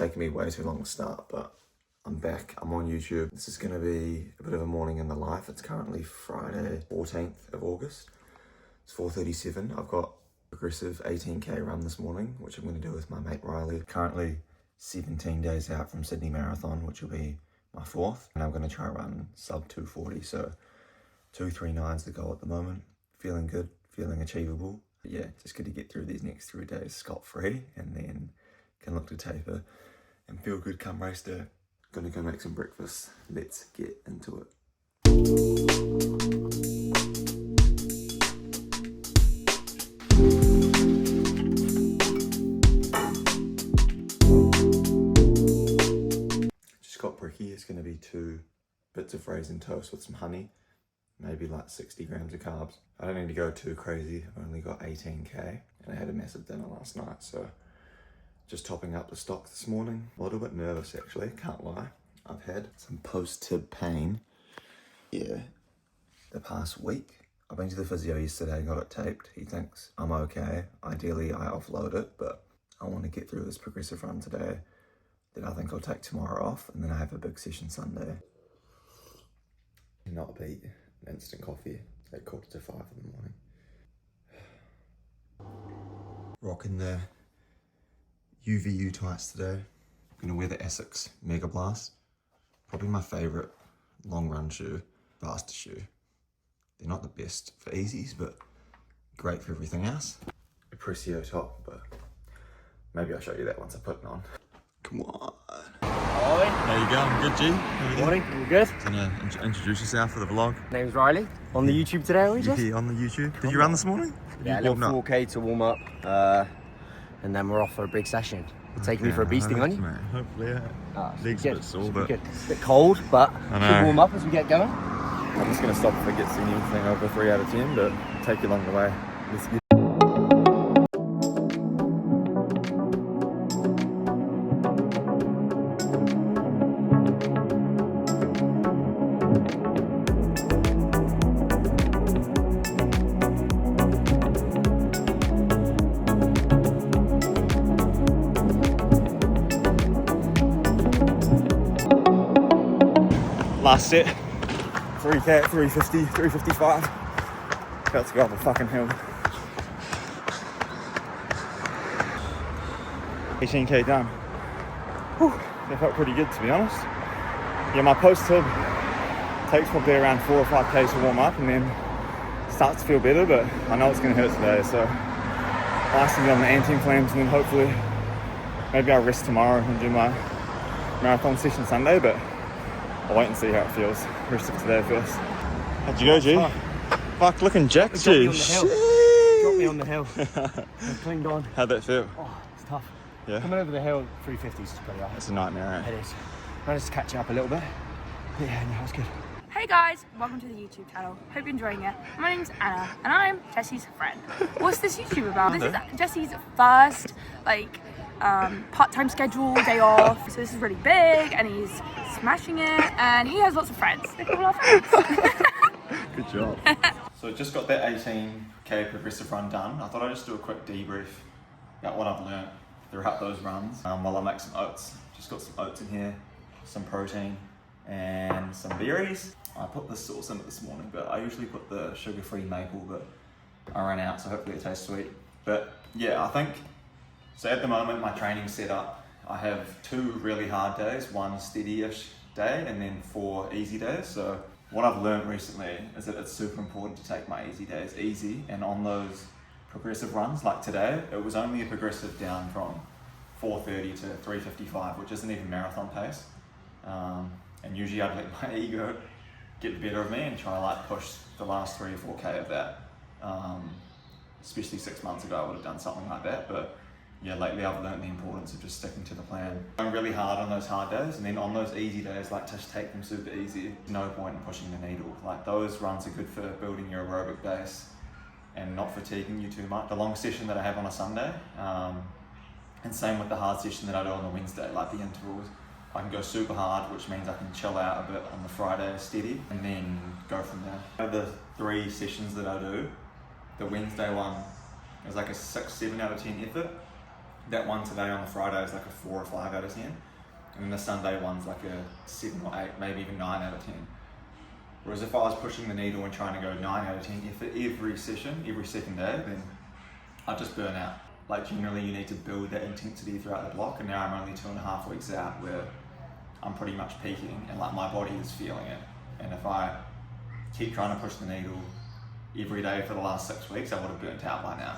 taking me way too long to start, but I'm back. I'm on YouTube. This is going to be a bit of a morning in the life. It's currently Friday, 14th of August. It's 4:37. I've got progressive 18k run this morning, which I'm going to do with my mate Riley. Currently 17 days out from Sydney Marathon, which will be my 4th. And I'm going to try run sub 240. So 239's the goal at the moment. Feeling good, feeling achievable. But yeah, just good to get through these next 3 days scot-free, and then can look to taper and feel good come race day. Gonna go make some breakfast. Let's get into it. Just got brekkie. It's gonna be 2 bits of raisin toast with some honey, maybe like 60 grams of carbs. I don't need to go too crazy. I've only got 18k, and I had a massive dinner last night, so just topping up the stock this morning. A little bit nervous actually, can't lie. I've had some post-tib pain, yeah, the past week. I've been to the physio yesterday, got it taped. He thinks I'm okay. Ideally I offload it, but I want to get through this progressive run today. Then I think I'll take tomorrow off, and then I have a big session Sunday. Not beat instant coffee at 4:45 in the morning. Rocking the UVU tights today. I'm gonna wear the Asics Mega Blast. Probably my favorite long run shoe, faster shoe. They're not the best for easies, but great for everything else. A Precio top, but maybe I'll show you that once I put it on. Come on. How you going? Good, G? Morning, you good? Gonna introduce yourself for the vlog. Name's Riley. On the YouTube today, are we just? Yeah, on the YouTube. Did you run this morning? Yeah, a little 4K to warm up, and then we're off for a big session. You're taking me for a beasting, aren't you? Mate, hopefully, yeah. Legs a bit sore, but good. It's a bit cold, but should warm up as we get going. I'm just gonna stop if it gets anything over 3 out of 10, but take you along the way. Let's get. Last set, 3k at 350, 355. About to go up a fucking hill. 18k done. Whew, that felt pretty good, to be honest. Yeah, my post-tib takes probably around 4 or 5k to warm up, and then starts to feel better, but I know it's going to hurt today, so nice to be on the anti-inflams, and then hopefully maybe I'll rest tomorrow and do my marathon session Sunday, but I'll wait and see how it feels. Rest of today first. How'd you go, G? Oh. Fuck, looking jacked, G. Drop me on the hill. I've clinged on. How'd that feel? Oh, it's tough. Yeah? Coming over the hill, 350s is pretty hard. It's a nightmare, eh? It is. Managed to catch up a little bit. But yeah, no, it's good. Hey guys, welcome to the YouTube channel. Hope you're enjoying it. My name's Anna, and I'm Jesse's friend. What's this YouTube about? This is Jesse's first, part-time schedule, day off. So this is really big, and he's smashing it, and he has lots of friends. They're all our friends. Good job. So just got that 18k progressive run done. I thought I'd just do a quick debrief about what I've learnt throughout those runs while I make some oats. Just got some oats in here, some protein, and some berries. I put this sauce in it this morning, but I usually put the sugar-free maple, but I ran out, so hopefully it tastes sweet. But yeah, I think, so at the moment my training's set up. I have 2 really hard days, 1 steady-ish day, and then 4 easy days. So what I've learned recently is that it's super important to take my easy days easy, and on those progressive runs, like today, it was only a progressive down from 4:30 to 3:55, which isn't even marathon pace. And usually I'd let my ego get the better of me and try push the last 3 or 4k of that. Especially 6 months ago, I would have done something like that, but yeah, lately I've learned the importance of just sticking to the plan. I'm really hard on those hard days, and then on those easy days, just take them super easy. No point in pushing the needle. Those runs are good for building your aerobic base and not fatiguing you too much. The long session that I have on a Sunday, and same with the hard session that I do on the Wednesday, the intervals. I can go super hard, which means I can chill out a bit on the Friday steady, and then go from there. The 3 sessions that I do, the Wednesday one is a 6, 7 out of 10 effort. that one today on the Friday is like a 4 or 5 out of 10. And then the Sunday one's like a 7 or 8, maybe even 9 out of 10. Whereas if I was pushing the needle and trying to go 9 out of 10 for every session, every second day, then I'd just burn out. Like generally you need to build that intensity throughout the block, and now I'm only 2.5 weeks out where I'm pretty much peaking and like my body is feeling it. And if I keep trying to push the needle every day for the last 6 weeks, I would have burnt out by now.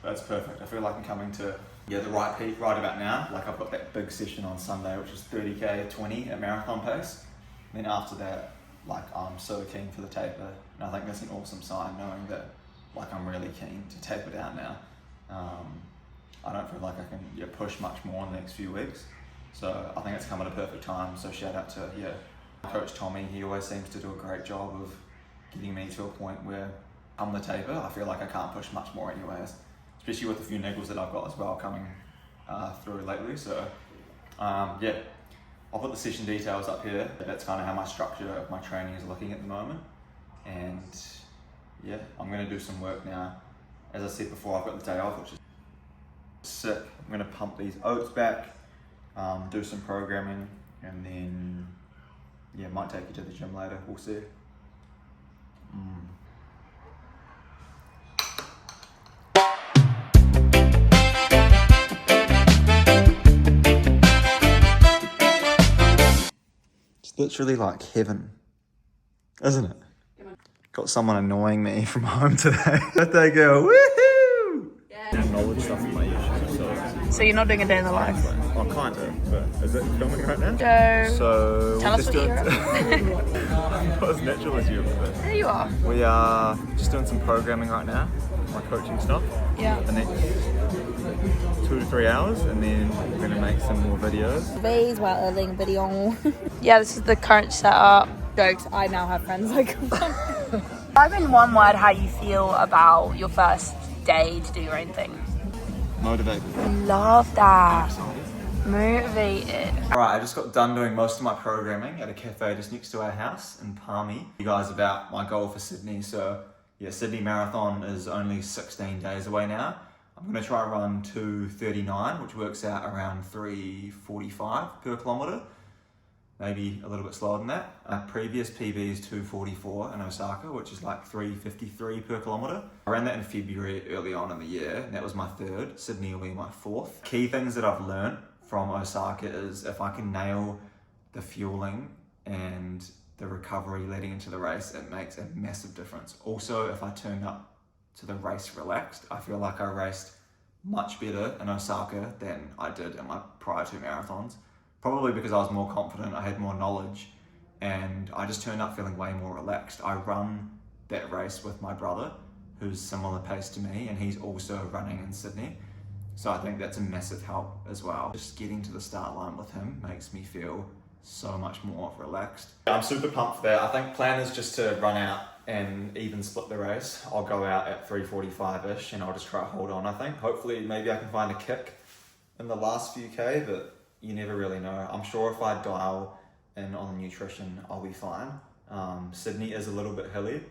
But it's perfect. I feel like I'm coming to the right peak right about now. Like I've got that big session on Sunday, which is 30k 20 at marathon pace. And then after that, like I'm so keen for the taper, and I think that's an awesome sign, knowing that like I'm really keen to taper down now. I don't feel like I can push much more in the next few weeks, so I think it's come at a perfect time. So shout out to Coach Tommy. He always seems to do a great job of getting me to a point where I'm the taper. I feel like I can't push much more anyways, especially with a few niggles that I've got as well coming through lately. So I'll put the session details up here. That's kind of how my structure of my training is looking at the moment. And yeah, I'm going to do some work now. As I said before, I've got the day off, which is sick. I'm going to pump these oats back, do some programming, and then might take you to the gym later. We'll see. It's literally like heaven, isn't it? Got someone annoying me from home today. Birthday girl, woohoo! Yeah. Knowledge stuff in my YouTube, So you're not doing a day in the life? Oh, kind of, but is it filming right now? So Tell us what you're Not as natural as you. There you are. We are just doing some programming right now, my coaching stuff. Yeah. The next 2 to 3 hours, and then we're gonna make some more videos. Ways while editing video. Yeah, this is the current setup. Jokes, I now have friends like I've in one word how you feel about your first day to do your own thing. Motivated. Love that. Motivated. Alright, I just got done doing most of my programming at a cafe just next to our house in Palmy. You guys about my goal for Sydney. So yeah, Sydney Marathon is only 16 days away now. I'm going to try and run 2:39, which works out around 3:45 per kilometre. Maybe a little bit slower than that. Our previous PB is 2:44 in Osaka, which is like 3:53 per kilometre. I ran that in February early on in the year, and that was my third. Sydney will be my fourth. Key things that I've learned from Osaka is if I can nail the fueling and the recovery leading into the race, it makes a massive difference. Also, if I turn up to the race relaxed, I feel like I raced much better in Osaka than I did in my prior 2 marathons. Probably because I was more confident, I had more knowledge, and I just turned up feeling way more relaxed. I run that race with my brother, who's similar pace to me, and he's also running in Sydney. So I think that's a massive help as well. Just getting to the start line with him makes me feel so much more relaxed. I'm super pumped for that. I think plan is just to run out and even split the race. I'll go out at 3:45-ish and I'll just try to hold on, I think. Hopefully maybe I can find a kick in the last few K, but you never really know. I'm sure if I dial in on the nutrition, I'll be fine. Sydney is a little bit hilly,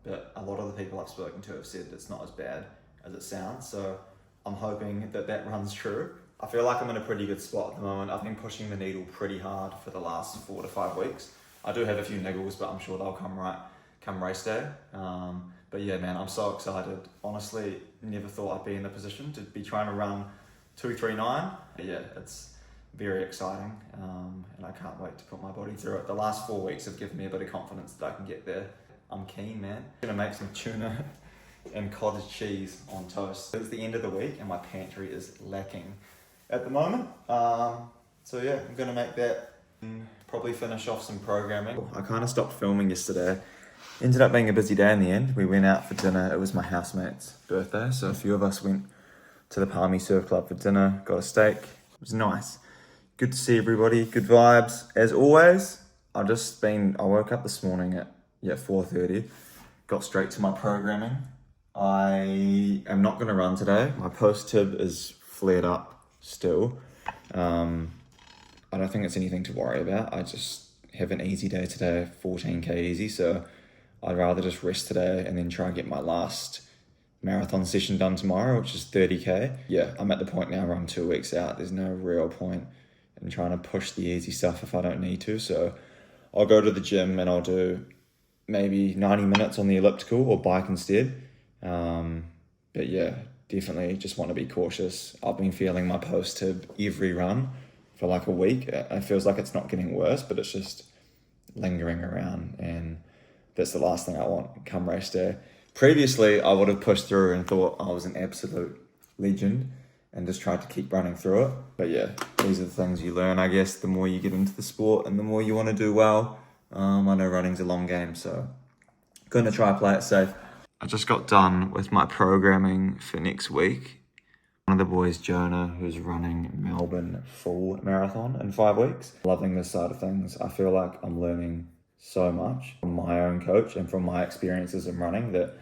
but a lot of the people I've spoken to have said it's not as bad as it sounds. So I'm hoping that that runs true. I feel like I'm in a pretty good spot at the moment. I've been pushing the needle pretty hard for the last 4 to 5 weeks. I do have a few niggles, but I'm sure they'll come right come race day. But yeah, man, I'm so excited. Honestly, never thought I'd be in the position to be trying to run 2:39. But yeah, it's very exciting, and I can't wait to put my body through it. The last 4 weeks have given me a bit of confidence that I can get there. I'm keen, man. I'm gonna make some tuna and cottage cheese on toast. It's the end of the week and my pantry is lacking at the moment. So yeah, I'm gonna make that and probably finish off some programming. I kind of stopped filming yesterday. Ended up being a busy day in the end. We went out for dinner. It was my housemate's birthday, so a few of us went to the Palmy Surf Club for dinner, got a steak. It was nice. Good to see everybody, good vibes. As always, I woke up this morning at 4:30, got straight to my programming. I am not gonna run today. My post-tib is flared up still. I don't think it's anything to worry about. I just have an easy day today, 14K easy, so I'd rather just rest today and then try and get my last marathon session done tomorrow, which is 30k. Yeah, I'm at the point now where I'm 2 weeks out. There's no real point in trying to push the easy stuff if I don't need to. So I'll go to the gym and I'll do maybe 90 minutes on the elliptical or bike instead. But yeah, definitely just want to be cautious. I've been feeling my post-tib every run for like a week. It feels like it's not getting worse, but it's just lingering around, and that's the last thing I want come race day. Previously, I would have pushed through and thought I was an absolute legend and just tried to keep running through it. But yeah, these are the things you learn, I guess, the more you get into the sport and the more you want to do well. I know running's a long game, so going to try play it safe. I just got done with my programming for next week. One of the boys, Jonah, who's running Melbourne full marathon in 5 weeks. Loving this side of things. I feel like I'm learning so much from my own coach and from my experiences in running that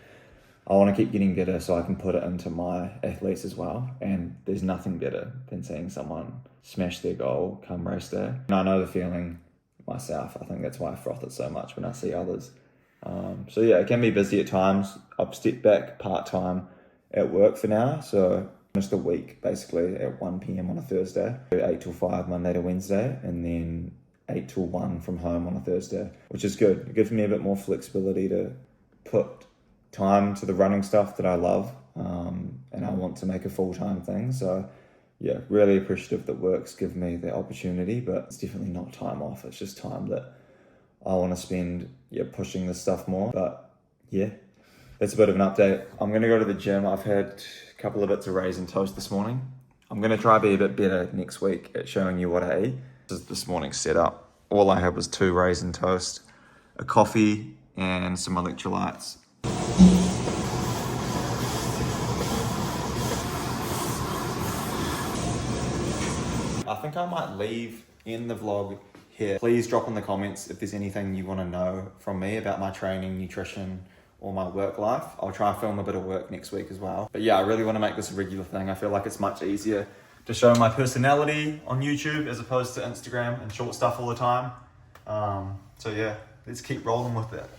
I want to keep getting better so I can put it into my athletes as well. And there's nothing better than seeing someone smash their goal come race day. And I know the feeling myself. I think that's why I froth it so much when I see others. So yeah, it can be busy at times. I've stepped back part-time at work for now. So just a week basically at 1 p.m. on a Thursday, 8 till 5 Monday to Wednesday, and then 8 till 1 from home on a Thursday, which is good. It gives me a bit more flexibility to put time to the running stuff that I love, and I want to make a full-time thing. So yeah, really appreciative that work's given me the opportunity, but it's definitely not time off. It's just time that I want to spend pushing this stuff more. But yeah, that's a bit of an update. I'm going to go to the gym. I've had a couple of bits of raisin toast this morning. I'm going to try to be a bit better next week at showing you what I ate. This is this morning's setup. All I had was 2 raisin toast, a coffee, and some electrolytes. I think I might leave in the vlog here. Please drop in the comments if there's anything you want to know from me about my training, nutrition, or my work life. I'll try and film a bit of work next week as well. But yeah, I really want to make this a regular thing. I feel like it's much easier to show my personality on YouTube as opposed to Instagram and short stuff all the time. So yeah, let's keep rolling with it.